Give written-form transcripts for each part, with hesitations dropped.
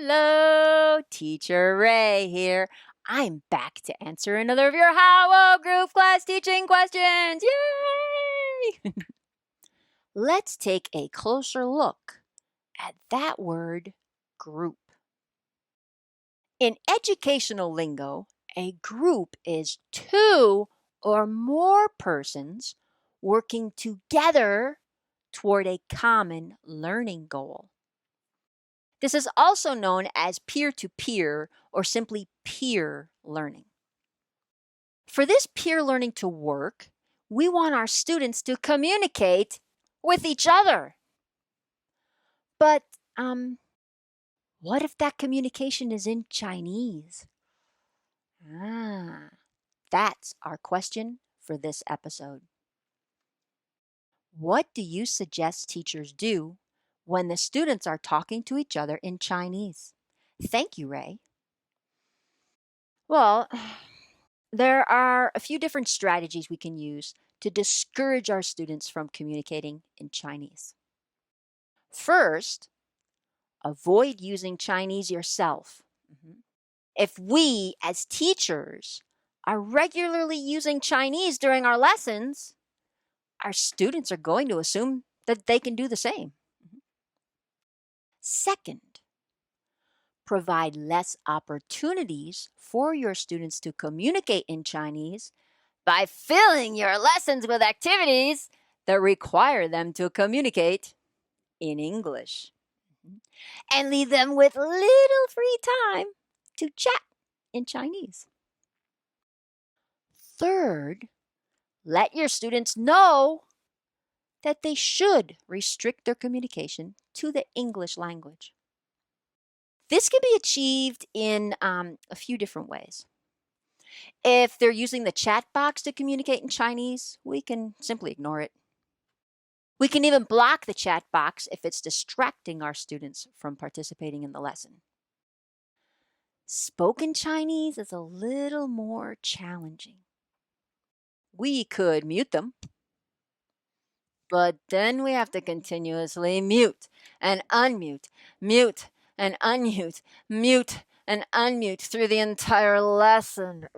Hello, Teacher Ray here. I'm back to answer another of your How Group class teaching questions. Yay! Let's take a closer look at that word, group. In educational lingo, a group is two or more persons working together toward a common learning goal. This is also known as peer-to-peer or simply peer learning. For this peer learning to work, we want our students to communicate with each other. But what if that communication is in Chinese? That's our question for this episode. What do you suggest teachers do when the students are talking to each other in Chinese? Thank you, Ray. Well, there are a few different strategies we can use to discourage our students from communicating in Chinese. First, avoid using Chinese yourself. If we, as teachers, are regularly using Chinese during our lessons, our students are going to assume that they can do the same. Second, provide less opportunities for your students to communicate in Chinese by filling your lessons with activities that require them to communicate in English. And leave them with little free time to chat in Chinese. Third, let your students know that they should restrict their communication to the English language. This can be achieved in a few different ways. If they're using the chat box to communicate in Chinese, we can simply ignore it. We can even block the chat box if it's distracting our students from participating in the lesson. Spoken Chinese is a little more challenging. We could mute them, but then we have to continuously mute and unmute, mute and unmute, mute and unmute through the entire lesson,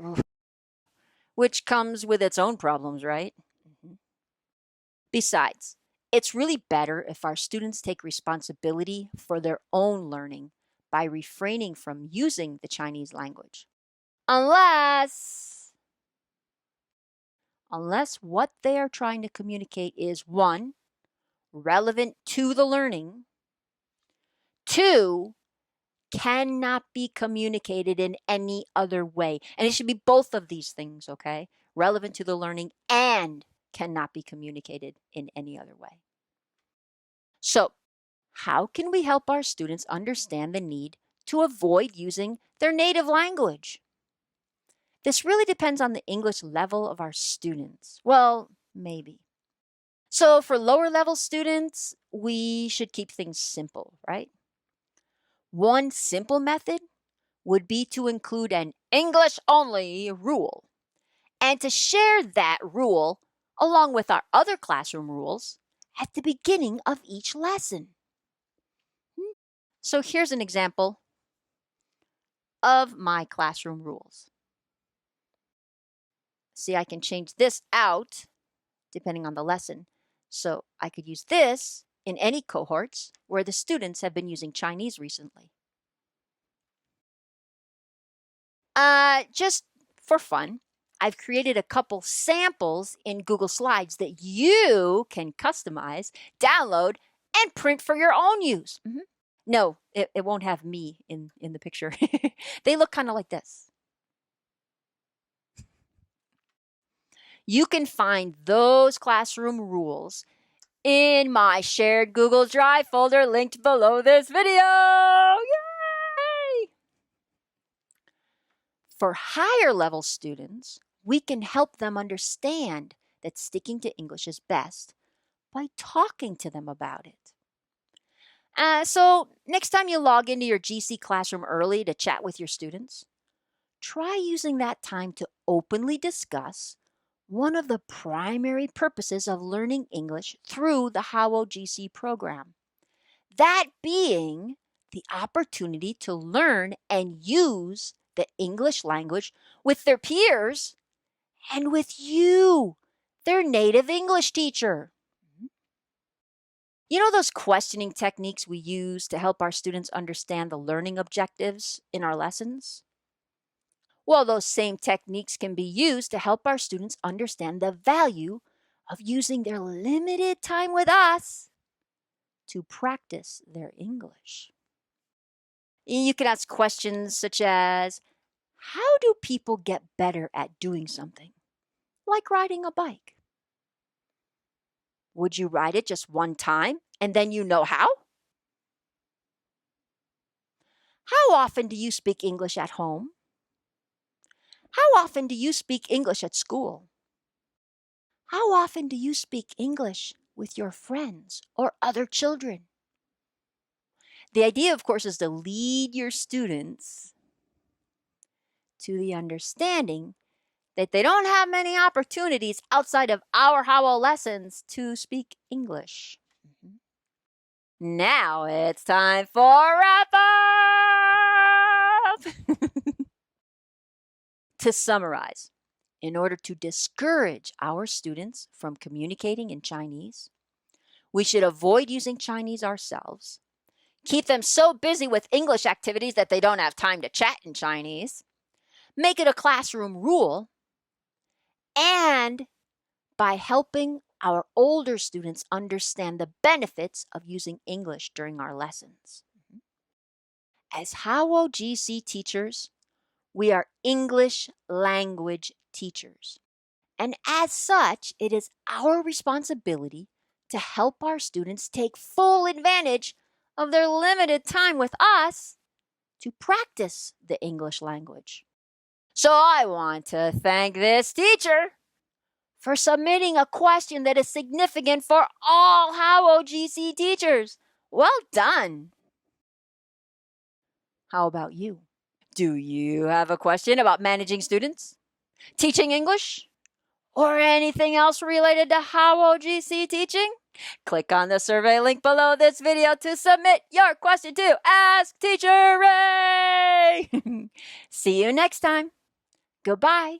which comes with its own problems, right? Besides, it's really better if our students take responsibility for their own learning by refraining from using the Chinese language. Unless what they are trying to communicate is 1, relevant to the learning, 2, cannot be communicated in any other way. And it should be both of these things, okay? Relevant to the learning and cannot be communicated in any other way. So, how can we help our students understand the need to avoid using their native language? This really depends on the English level of our students. Well, maybe. So for lower level students, we should keep things simple, right? One simple method would be to include an English only rule and to share that rule along with our other classroom rules at the beginning of each lesson. So here's an example of my classroom rules. See, I can change this out depending on the lesson. So I could use this in any cohorts where the students have been using Chinese recently. Just for fun, I've created a couple samples in Google Slides that you can customize, download, and print for your own use. No, it won't have me in the picture. They look kind of like this. You can find those classroom rules in my shared Google Drive folder linked below this video. Yay! For higher level students, we can help them understand that sticking to English is best by talking to them about it. So next time you log into your GC classroom early to chat with your students, try using that time to openly discuss one of the primary purposes of learning English through the How GC program. That being the opportunity to learn and use the English language with their peers and with you, their native English teacher. You know those questioning techniques we use to help our students understand the learning objectives in our lessons? Well, those same techniques can be used to help our students understand the value of using their limited time with us to practice their English. You can ask questions such as, how do people get better at doing something, like riding a bike? Would you ride it just one time and then you know how? How often do you speak English at home? How often do you speak English at school? How often do you speak English with your friends or other children? The idea, of course, is to lead your students to the understanding that they don't have many opportunities outside of our Howell lessons to speak English. Now it's time for wrap up! To summarize, in order to discourage our students from communicating in Chinese, we should avoid using Chinese ourselves, keep them so busy with English activities that they don't have time to chat in Chinese, make it a classroom rule, and by helping our older students understand the benefits of using English during our lessons. As Howell GC teachers, we are English language teachers. And as such, it is our responsibility to help our students take full advantage of their limited time with us to practice the English language. So I want to thank this teacher for submitting a question that is significant for all Howell GC teachers. Well done! How about you? Do you have a question about managing students, teaching English, or anything else related to Howell GC teaching? Click on the survey link below this video to submit your question to Ask Teacher Ray! See you next time. Goodbye.